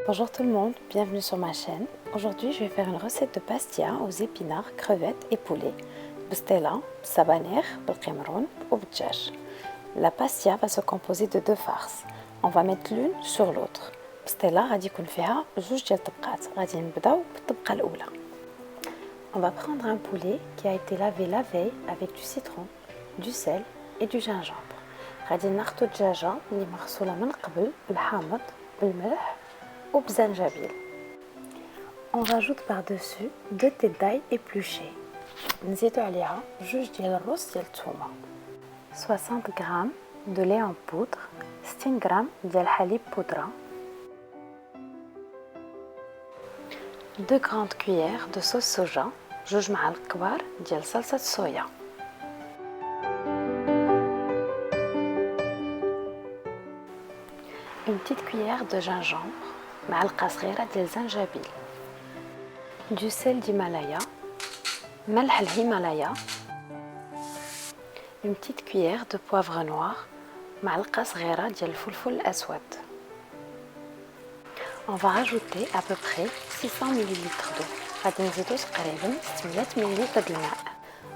Bonjour tout le monde, bienvenue sur ma chaîne. Aujourd'hui, je vais faire une recette de pastilla aux épinards, crevettes et poulet. Bstela, sabanir, بالقمرون ou bdjaj. La pastilla va se composer de deux farces. On va mettre l'une sur l'autre. Bstela غادي يكون فيها جوج ديال الطبقات. غادي نبداو بالطبقة الأولى. On va prendre un poulet qui a été lavé la veille avec du citron, du sel et du gingembre. غادي ناخدو الدجاجة اللي مغسولة من قبل بالحامض بالملح وبزنجبيل. On rajoute par-dessus 2 têtes d'ail épluchées. نزيدو عليها جوج ديال الروز ديال الثومة. 60 g de lait en poudre, 60 g ديال الحليب بودرة, 2 grandes cuillères de sauce soja, جوج معالق كبار ديال صلصة صويا. Une petite cuillère de gingembre, معلقة صغيرة ديال الزنجبيل. Du sel d'Himalaya, ملح الهيمالايا. Une petite cuillère de poivre noir, معلقة صغيرة ديال الفلفل الأسود. On va rajouter à peu près 600 ml d'eau. غادي نزيدو تقريبا 600 ml د الماء.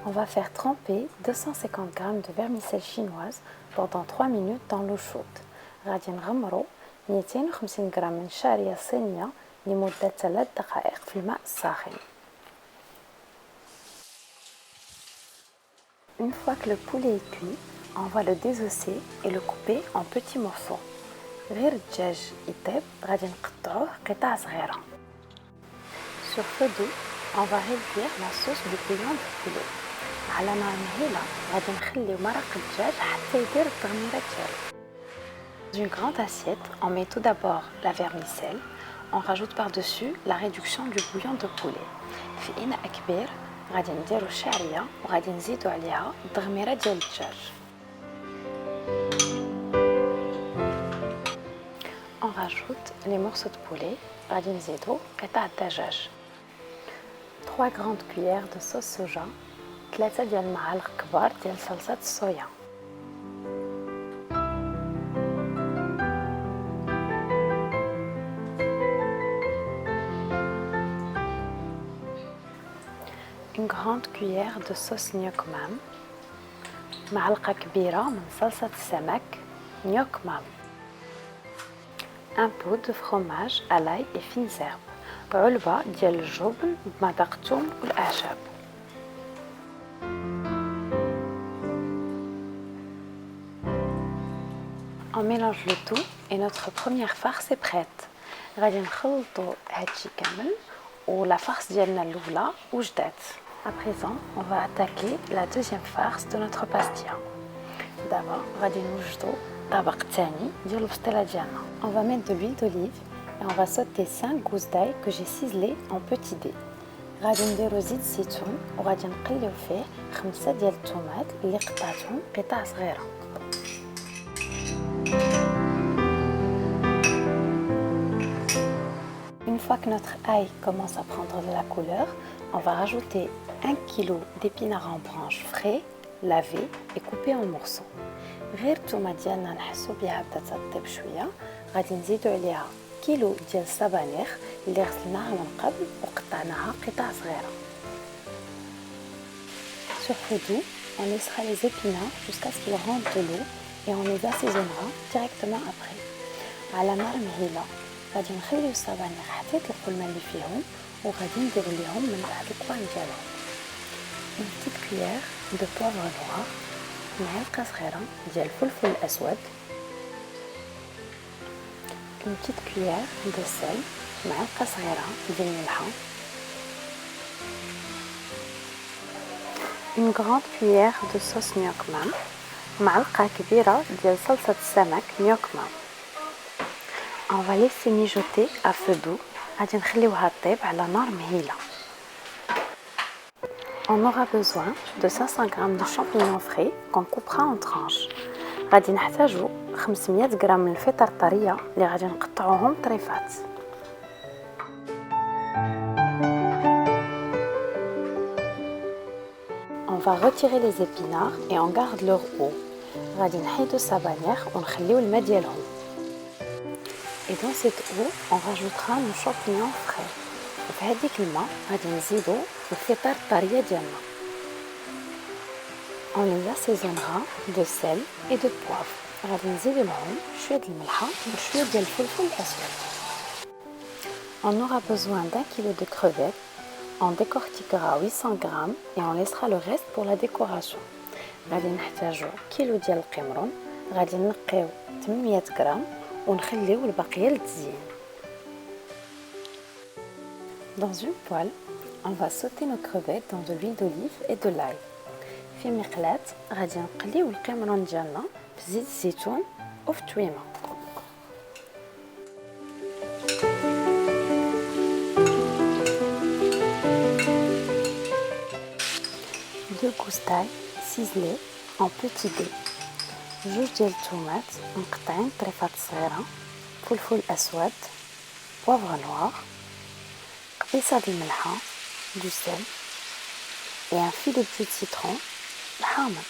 On va faire tremper 250 g de vermicelle chinoise pendant 3 minutes dans l'eau chaude. غادي نغمرو 250 g من الشعرية الصينية لمدة 3 دقائق في الماء الساخن. Une fois que le poulet est cuit, on va le désosser et le couper en petits morceaux. غير الدجاج يطيب غادي نقطعوه قطع صغيرة. Sur feu doux, on va réduire la sauce du bouillon du poulet. على نار مهيلة غادي نخليو مرق الدجاج حتى يدير التغميرة ديالو. Dans une grande assiette, on met tout d'abord la vermicelle. On rajoute par-dessus la réduction du bouillon de poulet. في إناء كبير غادي نديرو الشعرية وغادي نزيدو عليها التغميرة ديال الدجاج. On rajoute les morceaux de poulet. غادي نزيدو قطع الدجاج. 3 grandes cuillères de sauce soja, 3 ديال المعالق كبار ديال صلصة الصويا. Une grande cuillère de sauce gnoc mam, معلقة كبيرة من صلصة السمك gnoc mam. Un pot de fromage à l'ail et fines herbes, علبة ديال الجبن بمذاق الثوم والأعشاب. On mélange le tout et notre première farce est prête. غادي نخلطو هادشي كامل ولا farce ديالنا الأولى وجدات. À présent, on va attaquer la deuxième farce de notre pastilla. D'abord, غادي نوجدو طبق ثاني ديال البسطيلة ديالنا. On va mettre de l'huile d'olive et on va sauter 5 gousses d'ail que j'ai ciselées en petits dés. غادي نديرو زيت الزيتون وغادي نقليو فيه 5 ديال الطوماط اللي قطعتهم قطع صغيرة. Une fois que notre ail commence à prendre de la couleur, on va rajouter 1 kg d'épinards en branches frais, lavés et coupés en morceaux. غير الثومة ديالنا نحسو بها بدات تطيب شوية، غادي نزيدو عليها كيلو ديال السبانخ اللي غسلناها من قبل وقطعناها قطع صغيرة. Sur feu doux, on laissera les épinards jusqu'à ce qu'ils rentrent de l'eau et on les assaisonnera directement après. على نار مهيلة غادي نخليو السبانخ حتى يطلقوا الماء اللي فيهم وغادي نديرو ليهم من بعد الكوان ديالهم. Une petite cuillère de poivre noir, معلقة صغيرة ديال الفلفل الأسود, une petite cuillère de sel, معلقة صغيرة ديال الملحة, une grande cuillère de sauce gnoc mam, معلقة كبيرة ديال صلصة السمك gnoc mam. On va laisser mijoter à feu doux. غادي نخليوها طيب على نار مهيلة. On aura besoin de 500 g de champignons frais qu'on coupera en tranches. غادي نحتاجو 500 g من الفطر الطرية اللي غادي نقطعوهم طريفات. On va retirer les épinards et on garde leur eau. غادي نحيدو السبانخ ونخليو الماء ديالهم. Et dans cette eau, on rajoutera nos champignons frais. وفي هذيك الماء غادي نزيدو الفطار الطريه ديالنا. On les assaisonnera de sel et de poivre. غادي نزيد لهم شويه د الملحه وشويه ديال الفلفل الاسود. On aura besoin d'1 kg de crevettes. On décortiquera 800 g et on laissera le reste pour la décoration. غادي نحتاجو كيلو ديال القمرون. غادي نقيو 800 g ونخليو البقيه للتزيين. Dans une poêle, on va sauter nos crevettes dans de l'huile d'olive et de l'ail. في مقلاة غادي نقليو القمرون ديالنا بزيت الزيتون وفي التويمه. Deux gousses d'ail ciselées en petits dés. جوج ديال الطوماط مقطعين طريفات صغيره. فلفل اسود. بوافغ نوار. قبيصه د الملحه. du sel et un filet de jus de citron الحامض.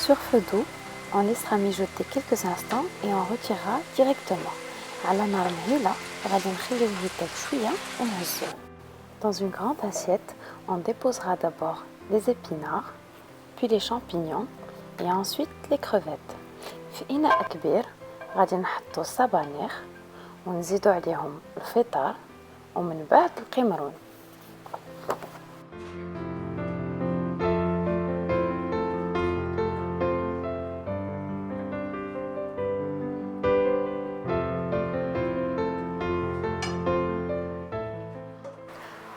Sur feu doux, on laissera mijoter quelques instants et on retirera directement. على نار مهيلة غادي نخليوه يطيب شوية ونهزوه. Dans une grande assiette, on déposera d'abord les épinards, puis les champignons et ensuite les crevettes. في إناء كبير غادي نحطو السبانخ ونزيدو عليهم الفطار ومن بعد القمرون.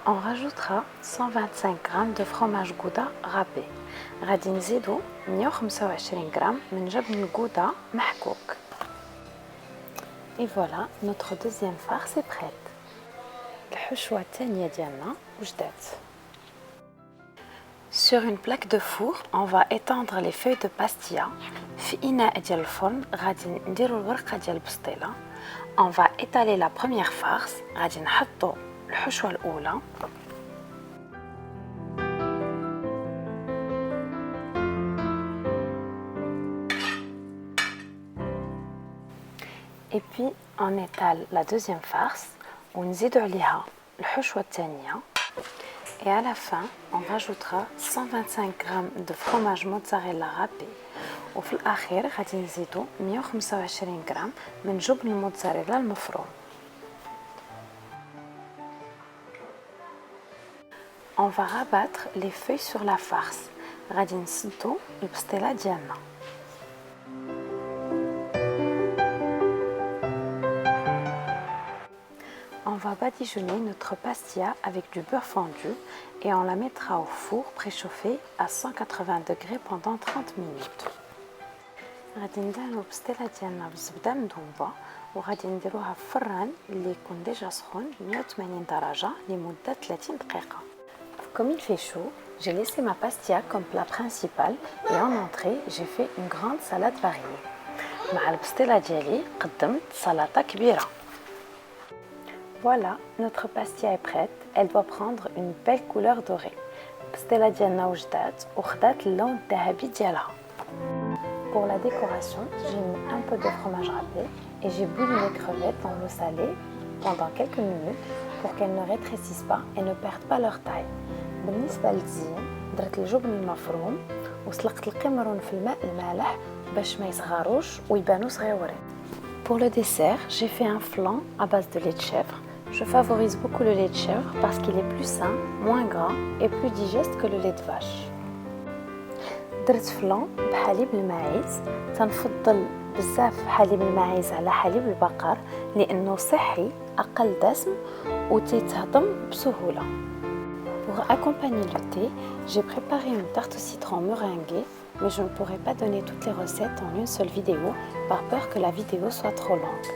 On rajoutera 125 g de fromage gouda râpé. غادي نزيدو 125 g من جبن الجودة محكوك. Et voilà, notre deuxième farce est prête. الحشوة الثانية ديالنا وجدات. Sur une plaque de four, on va étendre les feuilles de pastilla. في إناء ديال الفرن غادي نديرو الورقة ديال البسطيلة. On va étaler la première farce. غادي نحطو الحشوة الأولى. Et puis on étale la deuxième farce ونزيدو عليها الحشوة الثانية. Et à la fin, on rajoutera 125 g de fromage mozzarella râpé. وفي الأخير غادي نزيدو 125 g من جبن الموتزاريلا المفروم. On va rabattre les feuilles sur la farce. غادي نسدو البسطيلة ديالنا. On va badigeonner notre pastilla avec du beurre fondu et on la mettra au four préchauffé à 180 degrés pendant 30 minutes. غادي ندهنو البسطيلة ديالنا بالزبدة مذوبة وغادي نديروها في الفران اللي يكون ديجا سخون 180 درجة لمدة 30 دقيقة. Comme il fait chaud, j'ai laissé ma pastilla comme plat principal et en entrée, j'ai fait une grande salade variée. مع البسطيلة ديالي قدمت سلطة كبيرة. Voilà, notre pastilla est prête. Elle doit prendre une belle couleur dorée. البسطيلة ديالنا وجدات وخدات اللون الذهبي ديالها. Pour la décoration, j'ai mis un peu de fromage râpé et j'ai bouilli les crevettes dans l'eau salée pendant quelques minutes pour qu'elles ne rétrécissent pas et ne perdent pas leur taille. بالنسبة للتزيين درت الجبن المفروم وسلقت القمرون في الماء المالح باش ما يصغروش ويبانوا صغيورين. Pour le dessert, j'ai fait un flan à base de lait de chèvre. Je favorise beaucoup le lait de chèvre parce qu'il est plus sain, moins gras et plus digeste que le lait de vache. درت فلان بحليب الماعز. تنفضل بزاف حليب الماعز على حليب البقر لانه صحي اقل دسم وتيتهضم بسهوله. Pour accompagner le thé, j'ai préparé une tarte au citron meringuée, mais je ne pourrai pas donner toutes les recettes en une seule vidéo par peur que la vidéo soit trop longue.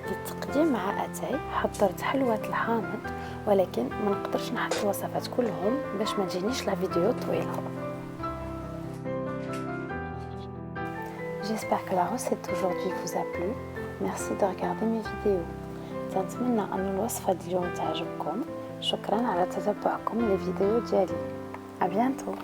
للتقديم مع أتاي حضرت حلوة الحامض ولكن ما نقدرش نحط الوصفات كلهم باش ما تجينيش لا فيديو طويلة. J'espère que la recette d'aujourd'hui vous a plu. Merci de regarder mes vidéos. تنتمنى أن الوصفة اليوم تعجبكم. شكرا على تتبعكم لفيديو ديالي. À bientôt.